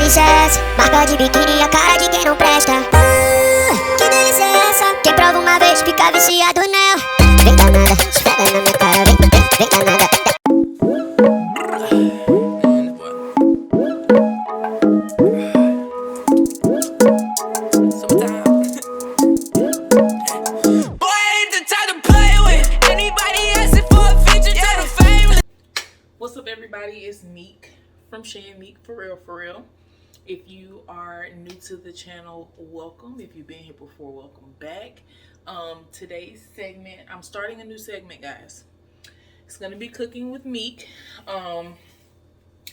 licença, marca de biquíni, a cara de quem não presta. Que delícia é essa? Quem prova uma vez fica viciado nela. Vem danada, esfrega na minha cara, vem danada. What's up, everybody? It's Meek from SHAY and MEEK, for real. If you are new to the channel, welcome. If you've been here before, welcome back. Today's segment, I'm starting a new segment, guys. It's gonna be cooking with Meek.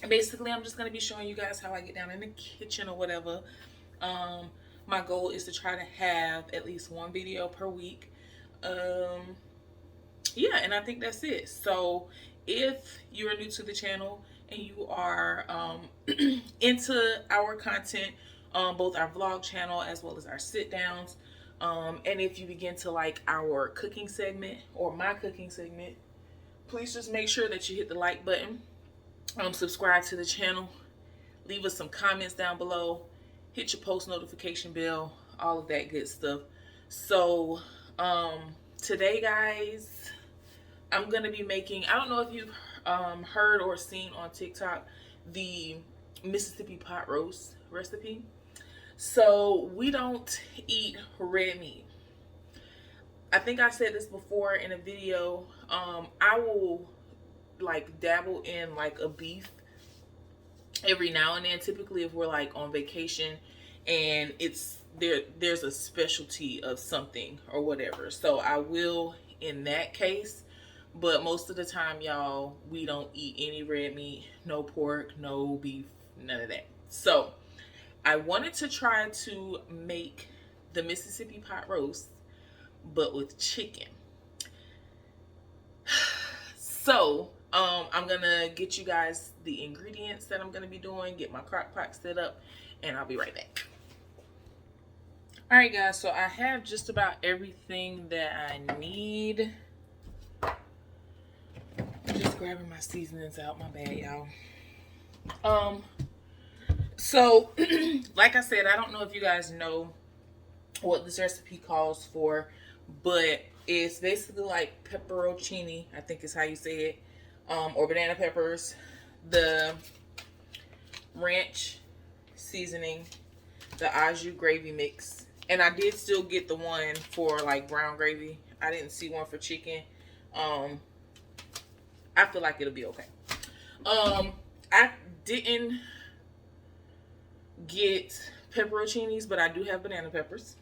Basically, I'm just gonna be showing you guys how I get down in the kitchen or whatever. My goal is to try to have at least one video per week. Yeah, and I think that's it. So if you're new to the channel and you are into our content, both our vlog channel as well as our sit downs, and if you begin to like our cooking segment or my cooking segment, please just make sure that you hit the like button, subscribe to the channel, leave us some comments down below, hit your post notification bell, all of that good stuff. So today, guys, I'm gonna be making, I don't know if you've heard or seen on TikTok, the Mississippi pot roast recipe. So we don't eat red meat. I think I said this before in a video. I will like dabble in like a beef every now and then, typically if we're like on vacation and it's there's a specialty of something or whatever. So I will in that case. But most of the time, y'all, we don't eat any red meat, no pork, no beef, none of that. So I wanted to try to make the Mississippi pot roast, but with chicken. So I'm gonna get you guys the ingredients that I'm gonna be doing, get my crock pot set up, and I'll be right back. All right, guys, so I have just about everything that I need. Just grabbing my seasonings out, my bad, y'all. So like I said, I don't know if you guys know what this recipe calls for, but it's basically like pepperoncini, I think is how you say it, or banana peppers, the ranch seasoning, the au jus gravy mix, and I did still get the one for like brown gravy. I didn't see one for chicken. I feel like it'll be okay. I didn't get pepperoncinis, but I do have banana peppers.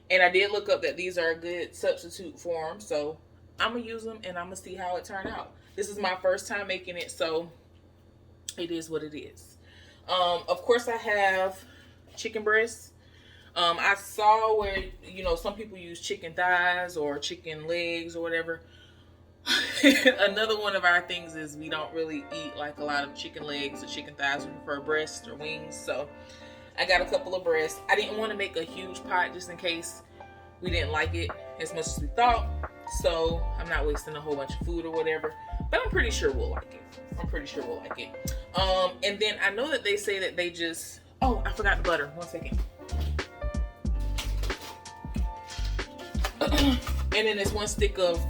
And I did look up that these are a good substitute for them. So I'm going to use them and I'm going to see how it turned out. This is my first time making it, so it is what it is. Of course, I have chicken breasts. I saw where, you know, some people use chicken thighs or chicken legs or whatever. Another one of our things is we don't really eat like a lot of chicken legs or chicken thighs. We prefer breasts or wings. So I got a couple of breasts. I didn't want to make a huge pot just in case we didn't like it as much as we thought. So I'm not wasting a whole bunch of food or whatever. But I'm pretty sure we'll like it. And then I know that they say that they just... Oh, I forgot the butter. 1 second. And then there's 1 stick of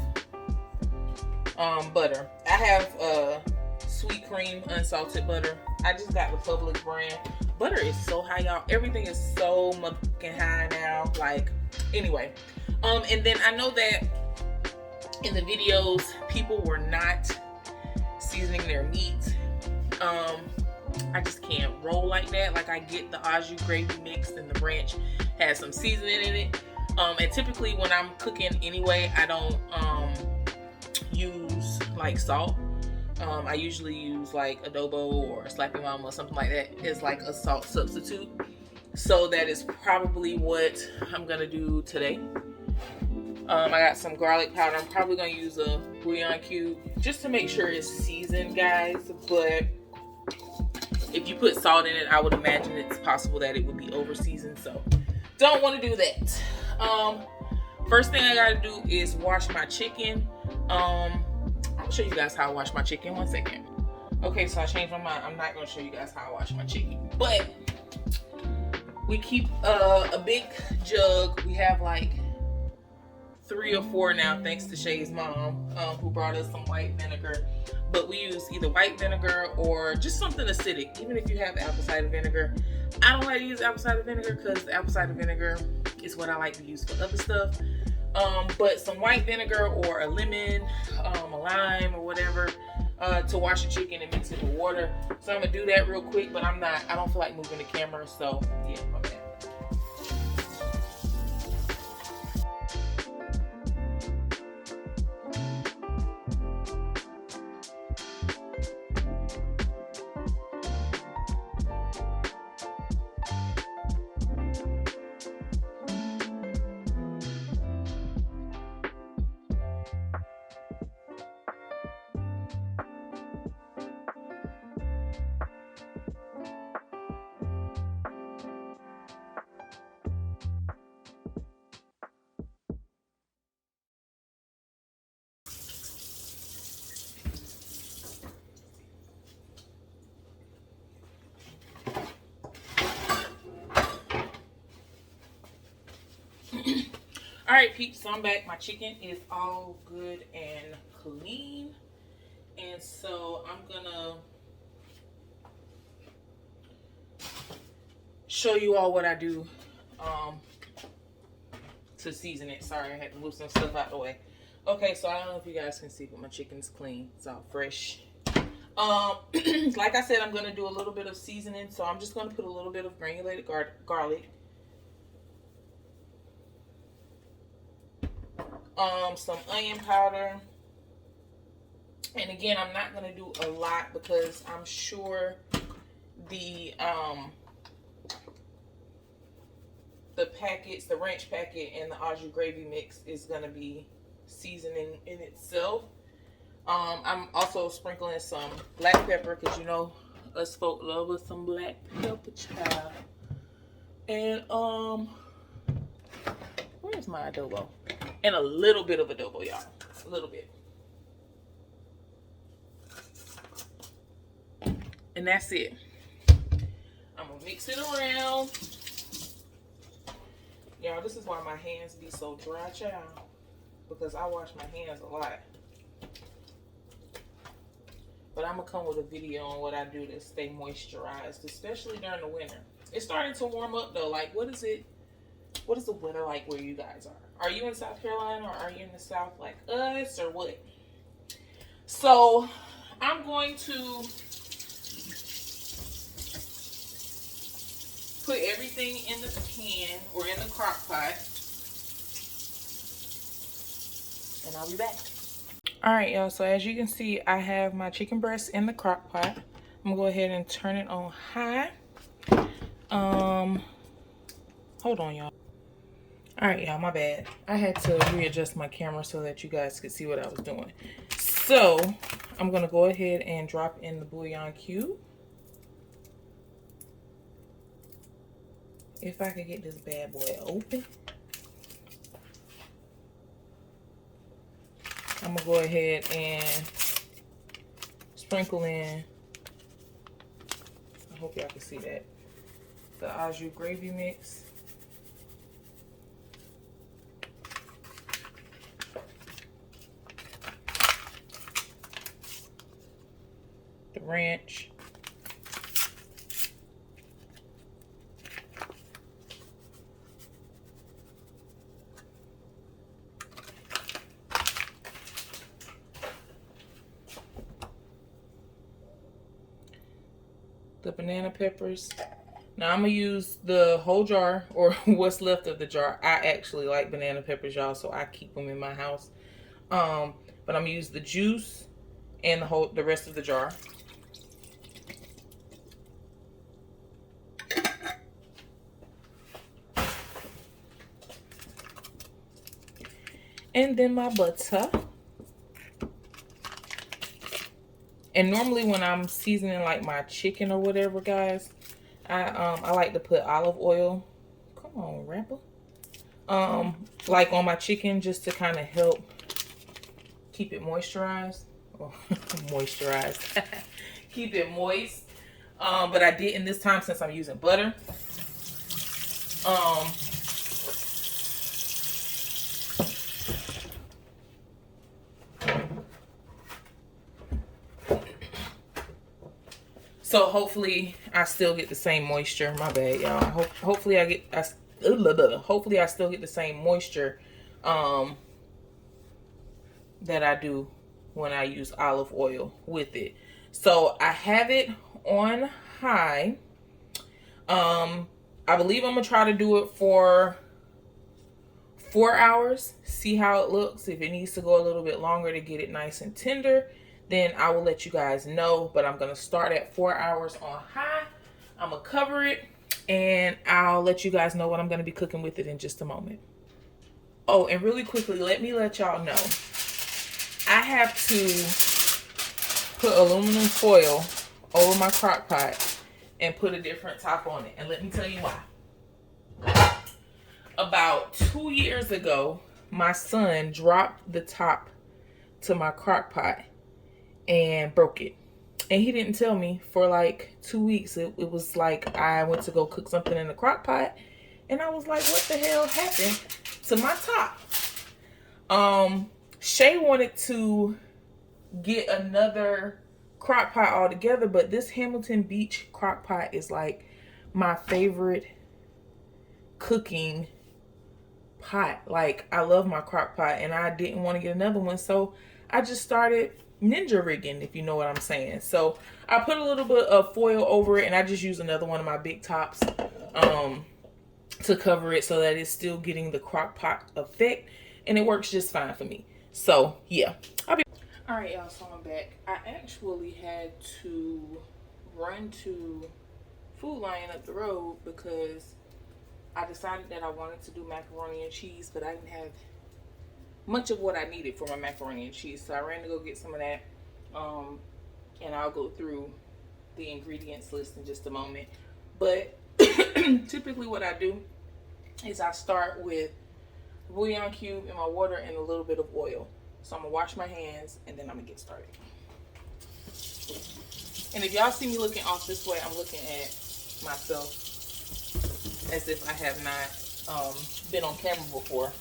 butter. I have sweet cream unsalted butter. I just got the Publix brand. Butter is so high, y'all. Everything is so motherfucking high now. Like, anyway. And then I know that in the videos, people were not seasoning their meat. I just can't roll like that. Like, I get the au jus gravy mix and the ranch has some seasoning in it. And typically when I'm cooking anyway, I don't use like salt. I usually use like adobo or slappy mama or something like that as like a salt substitute. So that is probably what I'm gonna do today. I got some garlic powder. I'm probably gonna use a bouillon cube just to make sure it's seasoned, guys. But if you put salt in it, I would imagine it's possible that it would be over seasoned. So don't want to do that. First thing I gotta do is wash my chicken. I'll show you guys how I wash my chicken. 1 second. Okay, so I changed my mind. I'm not gonna show you guys how I wash my chicken, but we keep a big jug. We have like 3 or 4 now, thanks to Shay's mom, who brought us some white vinegar. But we use either white vinegar or just something acidic. Even if you have apple cider vinegar, I don't like to use apple cider vinegar because apple cider vinegar is what I like to use for other stuff. But some white vinegar or a lemon, a lime or whatever, to wash the chicken and mix it with water. So I'm gonna do that real quick, but I don't feel like moving the camera, so yeah, my bad. All right, peeps, so I'm back. My chicken is all good and clean. And so I'm gonna show you all what I do to season it. Sorry, I had to move some stuff out the way. Okay, so I don't know if you guys can see, but my chicken's clean. It's all fresh. Like I said, I'm gonna do a little bit of seasoning, so I'm just gonna put a little bit of granulated garlic. Some onion powder, and again, I'm not going to do a lot because I'm sure the packets, the ranch packet and the au jus gravy mix is going to be seasoning in itself. I'm also sprinkling some black pepper because you know us folk love us some black pepper, child. And where's my adobo? And a little bit of adobo, y'all. A little bit. And that's it. I'm gonna mix it around. Y'all, this is why my hands be so dry, child. Because I wash my hands a lot. But I'm gonna come with a video on what I do to stay moisturized, especially during the winter. It's starting to warm up though. Like, what is the weather like where you guys are? Are you in South Carolina or are you in the South like us or what? So I'm going to put everything in the pan or in the crock pot. And I'll be back. All right, y'all. So as you can see, I have my chicken breast in the crock pot. I'm gonna go ahead and turn it on high. Hold on, y'all. All right, y'all, my bad. I had to readjust my camera so that you guys could see what I was doing. So I'm gonna go ahead and drop in the bouillon cube. If I could get this bad boy open. I'm gonna go ahead and sprinkle in, I hope y'all can see that, the au jus gravy mix. The ranch. The banana peppers. Now I'm gonna use the whole jar or what's left of the jar. I actually like banana peppers, y'all, so I keep them in my house. But I'm gonna use the juice and the rest of the jar. And then my butter. And normally when I'm seasoning like my chicken or whatever, guys, I like to put olive oil. Come on, rapper. Like on my chicken just to kind of help keep it moisturized. Oh, moisturized. keep it moist. But I didn't this time since I'm using butter. So hopefully I still get the same moisture. My bad, y'all. Hopefully I still get the same moisture that I do when I use olive oil with it. So I have it on high. I believe I'm gonna try to do it for 4 hours, see how it looks. If it needs to go a little bit longer to get it nice and tender, then I will let you guys know. But I'm gonna start at 4 hours on high. I'm gonna cover it and I'll let you guys know what I'm gonna be cooking with it in just a moment. Oh, and really quickly, let me let y'all know, I have to put aluminum foil over my crock pot and put a different top on it. And let me tell you why. About 2 years ago, my son dropped the top to my crock pot and broke it. And he didn't tell me for like 2 weeks. It was like I went to go cook something in the crock pot and I was like, what the hell happened to my top? Shay wanted to get another crock pot altogether, but this Hamilton Beach crock pot is like my favorite cooking pot. Like, I love my crock pot and I didn't want to get another one, so I just started ninja rigging, if you know what I'm saying. So I put a little bit of foil over it and I just use another one of my big tops to cover it so that it's still getting the crock pot effect, and it works just fine for me. So yeah, all right, y'all, so I'm back. I actually had to run to Food Lion up the road because I decided that I wanted to do macaroni and cheese, but I didn't have much of what I needed for my macaroni and cheese. So I ran to go get some of that. And I'll go through the ingredients list in just a moment. But typically what I do is I start with bouillon cube in my water and a little bit of oil. So I'm gonna wash my hands and then I'm gonna get started. And if y'all see me looking off this way, I'm looking at myself as if I have not been on camera before.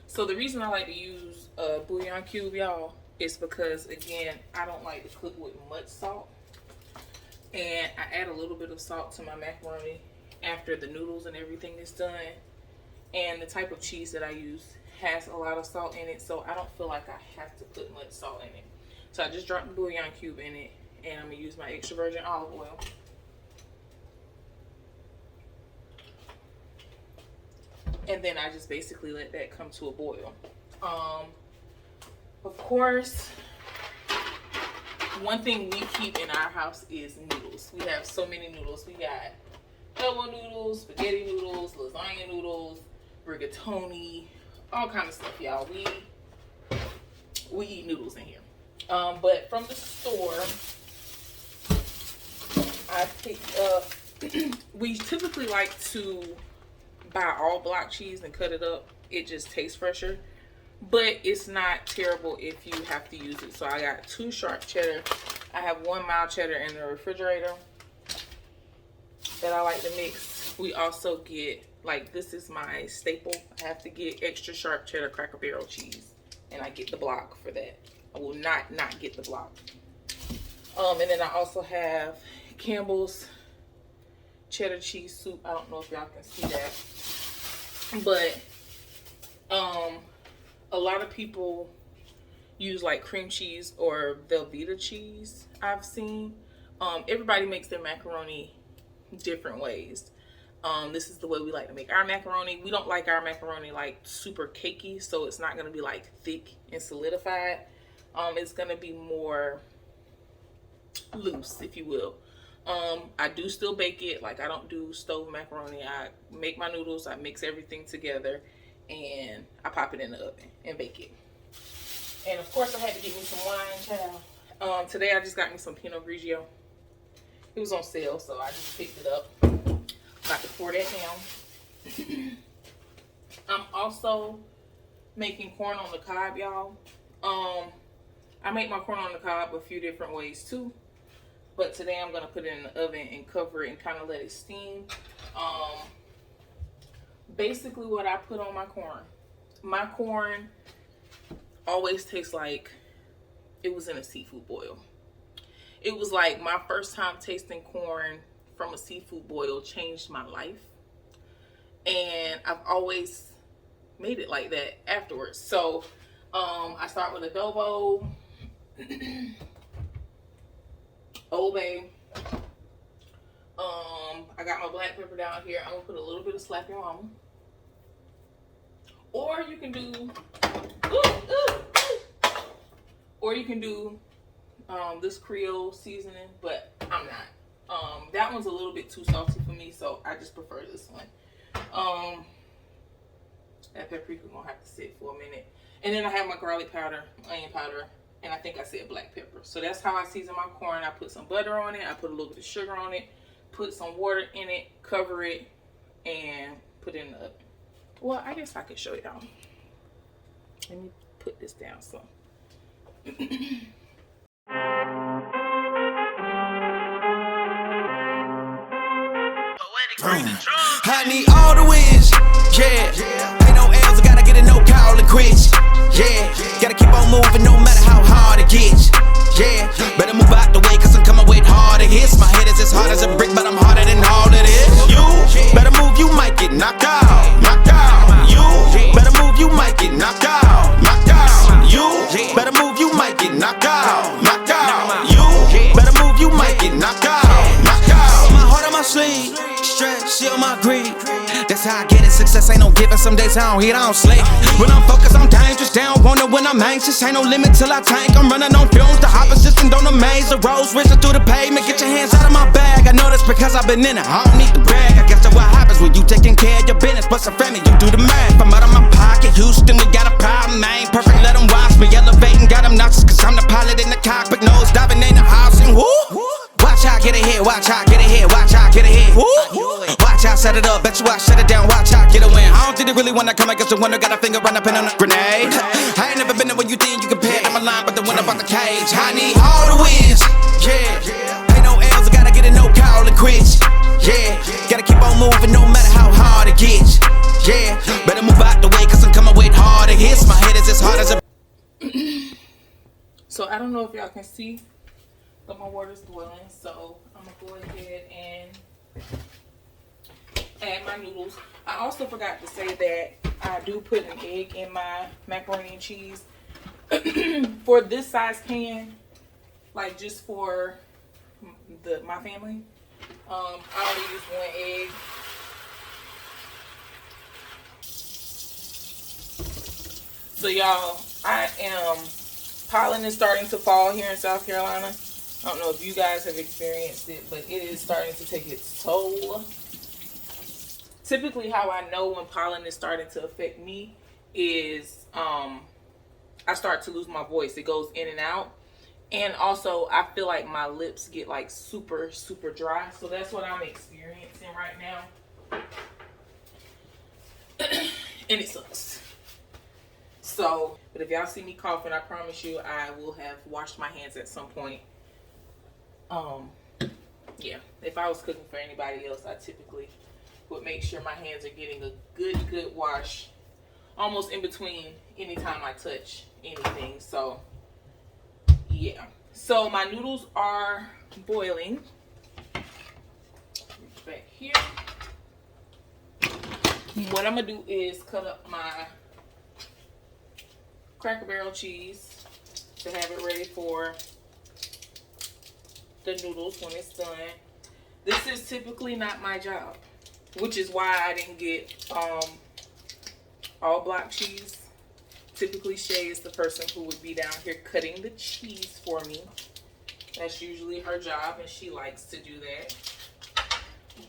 So the reason I like to use a bouillon cube, y'all, is because, again, I don't like to cook with much salt. And I add a little bit of salt to my macaroni after the noodles and everything is done. And the type of cheese that I use has a lot of salt in it, so I don't feel like I have to put much salt in it. So I just dropped the bouillon cube in it, and I'm gonna use my extra virgin olive oil. And then I just basically let that come to a boil. Of course, one thing we keep in our house is noodles. We have so many noodles. We got elbow noodles, spaghetti noodles, lasagna noodles, rigatoni, all kind of stuff, y'all. We eat noodles in here. But from the store, I picked up, we typically like to buy all block cheese and cut it up. It just tastes fresher, but it's not terrible if you have to use it. So I got 2 sharp cheddar. I have 1 mild cheddar in the refrigerator that I like to mix. We also get, like, this is my staple. I have to get extra sharp cheddar Cracker Barrel cheese, and I get the block for that. I will not get the block. And then I also have Campbell's cheddar cheese soup. I don't know if y'all can see that, but a lot of people use like cream cheese or Velveeta cheese, I've seen. Everybody makes their macaroni different ways. This is the way we like to make our macaroni. We don't like our macaroni like super cakey, so it's not going to be like thick and solidified. It's going to be more loose, if you will. I do still bake it. Like, I don't do stove macaroni. I make my noodles, I mix everything together, and I pop it in the oven and bake it. And of course I had to get me some wine, child. Today I just got me some Pinot Grigio. It was on sale, so I just picked it up. About to pour that down. I'm also making corn on the cob, y'all. I make my corn on the cob a few different ways too, but today I'm gonna put it in the oven and cover it and kind of let it steam. Basically what I put on my corn always tastes like it was in a seafood boil. It was like my first time tasting corn from a seafood boil changed my life, and I've always made it like that afterwards. So I start with adobo, Old Bay. I got my black pepper down here. I'm gonna put a little bit of Slap Your Mama, or you can do this Creole seasoning, but I'm not. That one's a little bit too salty for me, so I just prefer this one. That paprika gonna have to sit for a minute. And then I have my garlic powder, onion powder, and I think I said black pepper. So that's how I season my corn. I put some butter on it, I put a little bit of sugar on it, put some water in it, cover it, and put it in the oven. Well, I guess I could show y'all. Let me put this down some. I need all the wins, yeah. Ain't no L's, I gotta get it, no call it quits, yeah. Gotta keep on moving no matter how hard it gets, yeah. Better move out the way, cause I'm coming with harder hits. My head is as hard as a brick, but I'm harder than all of this. You better move, you might get knocked out, knocked out. You better move, you might get knocked out, knocked out. You better move, you might get knocked out, knocked out. You better move, you might get knocked out, knocked out. My heart on my sleeve, stress, shit on my greed. That's how I get it, success ain't no giving. Some days I don't eat, I don't sleep. When I'm focused, I'm dangerous. They don't want it when I'm anxious. Ain't no limit till I tank. I'm running on fumes. The opposition don't amaze. The roads racing through the pavement. Get your hands out of my bag. I know that's because I've been in it. I don't need to brag. I guess that's what happens when you taking care of your business. Plus a family, you do the math. I'm out of my pocket. Houston, we got a problem. I ain't perfect, let them watch me. Elevating, got them nauseous. Cause I'm the pilot in the cockpit. Nose diving in the house and whoo. Watch how I get ahead, watch how I get ahead, watch how I get ahead. Watch how I set it up, bet you I shut it down, watch how I get a win. I don't think they really wanna come against the winner, got a finger run up in on a grenade. I ain't never been there when you think you compare to my line, but the winner about the cage. I need all the wins, yeah. Ain't no L's, I gotta get it, no call it quits, yeah. Gotta keep on moving no matter how hard it gets, yeah. Better move out the way, cause I'm coming with harder hits. My head is as hard as a... So I don't know if y'all can see, but my water's boiling, so I'm gonna go ahead and add my noodles. I also forgot to say that I do put an egg in my macaroni and cheese. For this size pan, like just for my family, I only use one egg. So y'all, pollen is starting to fall here in South Carolina. I don't know if you guys have experienced it, but it is starting to take its toll. Typically, how I know when pollen is starting to affect me is I start to lose my voice. It goes in and out. And also, I feel like my lips get like super, super dry. So that's what I'm experiencing right now. And it sucks. So, but if y'all see me coughing, I promise you I will have washed my hands at some point. Yeah, if I was cooking for anybody else, I typically would make sure my hands are getting a good wash almost in between anytime I touch anything. So yeah, so my noodles are boiling. Back here, what I'm gonna do is cut up my Cracker Barrel cheese to have it ready for the noodles when it's done. This is typically not my job, which is why I didn't get all block cheese. Typically Shay is the person who would be down here cutting the cheese for me. That's usually her job, and she likes to do that.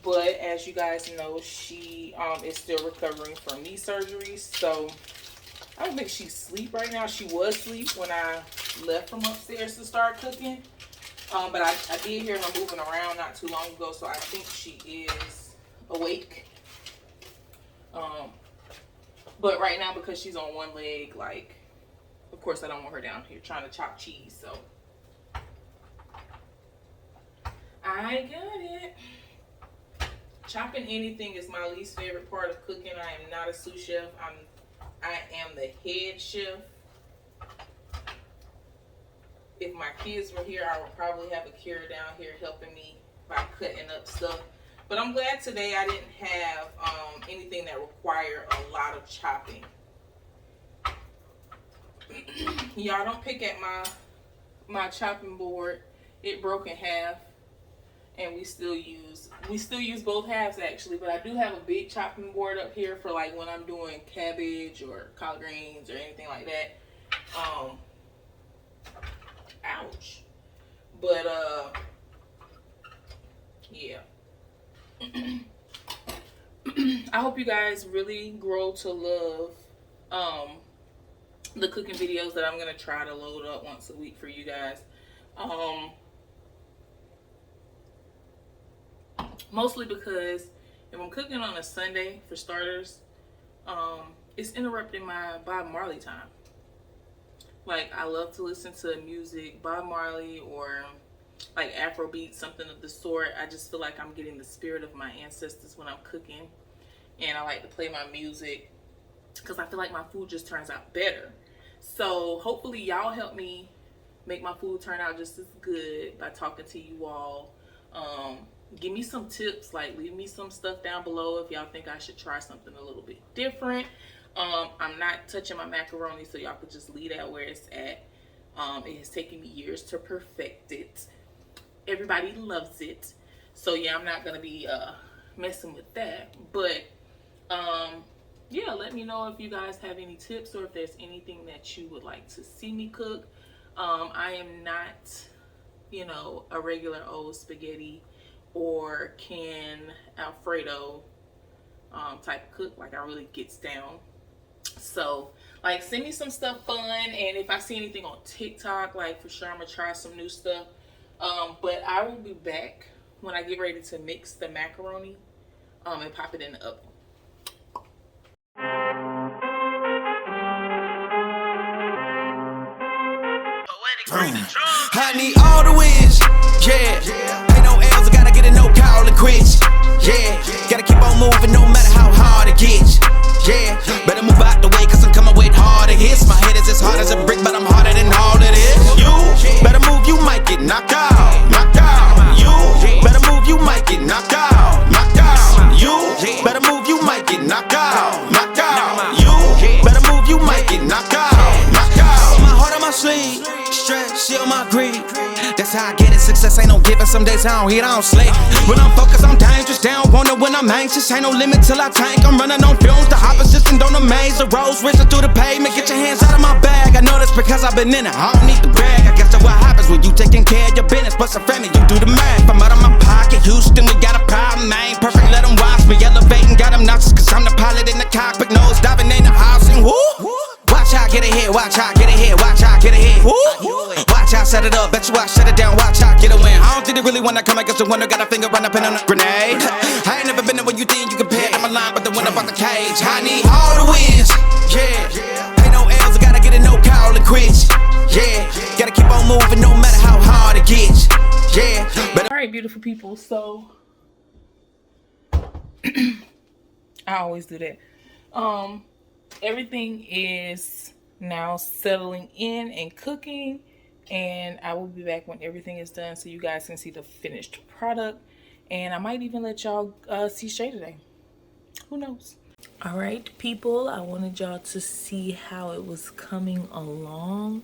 But as you guys know, she is still recovering from knee surgery, so I don't think she's asleep right now. She was asleep when I left from upstairs to start cooking. But I did hear her moving around not too long ago, so I think she is awake. But right now, because she's on one leg, like, of course I don't want her down here trying to chop cheese, so I got it. Chopping anything is my least favorite part of cooking. I am not a sous chef. I am the head chef. If my kids were here, I would probably have a Kira down here helping me by cutting up stuff. But I'm glad today I didn't have anything that required a lot of chopping. Y'all, don't pick at my chopping board. It broke in half, and we still use both halves actually. But I do have a big chopping board up here for like when I'm doing cabbage or collard greens or anything like that. Ouch. But yeah. I hope you guys really grow to love the cooking videos that I'm gonna try to load up once a week for you guys. Mostly because if I'm cooking on a Sunday, for starters, it's interrupting my Bob Marley time. Like, I love to listen to music, Bob Marley or like Afrobeat, something of the sort. I just feel like I'm getting the spirit of my ancestors when I'm cooking. And I like to play my music because I feel like my food just turns out better. So hopefully y'all help me make my food turn out just as good by talking to you all. Give me some tips, like leave me some stuff down below if y'all think I should try something a little bit different. I'm not touching my macaroni, so y'all could just leave that where it's at. It has taken me years to perfect it. Everybody loves it. So yeah, I'm not gonna be messing with that. But yeah, let me know if you guys have any tips or if there's anything that you would like to see me cook. I am not, you know, a regular old spaghetti or canned Alfredo type of cook. Like, I really gets down. So like, send me some stuff fun, and if I see anything on TikTok, like, for sure I'm gonna try some new stuff. But I will be back when I get ready to mix the macaroni and pop it in the oven. I need all the wins, yeah. Ain't no L's, I gotta get it, no call it quits, yeah. Gotta keep on moving no matter how hard it gets, yeah. Better move out the way, cause I'm coming with harder hits. My head is as hard as a brick, but I'm harder than all it is. You better move, you might get knocked out, knocked out. You better move, you might get knocked out, knocked out. You better move, you might get knocked out, knocked out. You better move, you might get knocked out, knocked out. My heart on my sleeve, stress, shield my greed. That's how I get it, success ain't no giving. Some days I don't eat, I don't sleep. When I'm focused, I'm dangerous. They don't want it when I'm anxious. Ain't no limit till I tank. I'm running on fumes. The opposition don't amaze. The roads racing through the pavement. Get your hands out of my bag. I know that's because I've been in it. I don't need to brag. I guess that's what happens when you taking care of your business. But some family, you do the math. I'm out of my pocket. Houston, we got a problem. I ain't perfect, let them watch me. Elevating, got them nauseous. Cause I'm the pilot in the cockpit. Nose diving in the house and whoo. Watch out, get ahead. Watch out, get ahead. Watch out, get ahead. Watch out, set it up. Bet you I shut it down. Watch out, get a win. I don't think they really wanna come against the winner. Got a finger run up in on a grenade. I ain't never been there when you think you compare. I'm a line, but the winner about the cage. I need all the wins, yeah. Ain't no L's, I gotta get it, no call it quits, yeah. Gotta keep on moving no matter how hard it gets, yeah. All right, beautiful people. So I always do that. Everything is now settling in and cooking, and I will be back when everything is done so you guys can see the finished product, and I might even let y'all see Shay today. Who knows? All right, people, I wanted y'all to see how it was coming along.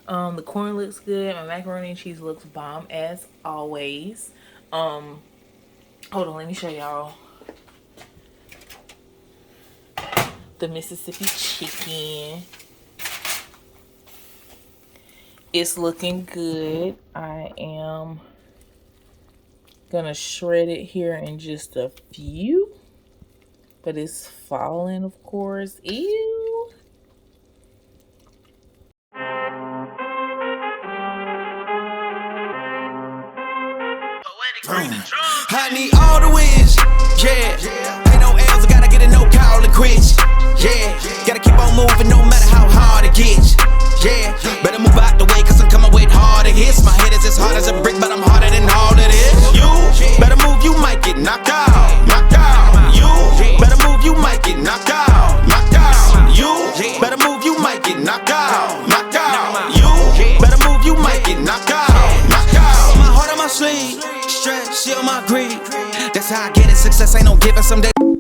The corn looks good. My macaroni and cheese looks bomb as always. Hold on, let me show y'all the Mississippi chicken. It's looking good. I am gonna shred it here in just a few, but it's falling, of course. Ew. I need all the wins, yeah. Ain't no L's, I gotta get it, no call it quits, yeah. move and no matter how hard it gets. Yeah, better move out the way cause I'm coming with harder hits. My head is as hard as a brick, but I'm harder than all of this. You better move, you might get knocked out. Knocked out. You better move, you might get knocked out. Knocked out. You better move, you might get knocked out. Knocked out. You better move, you might get knocked out. Knocked out. My heart on my sleeve, stress, shield my greed. That's how I get it, success ain't no giving someday.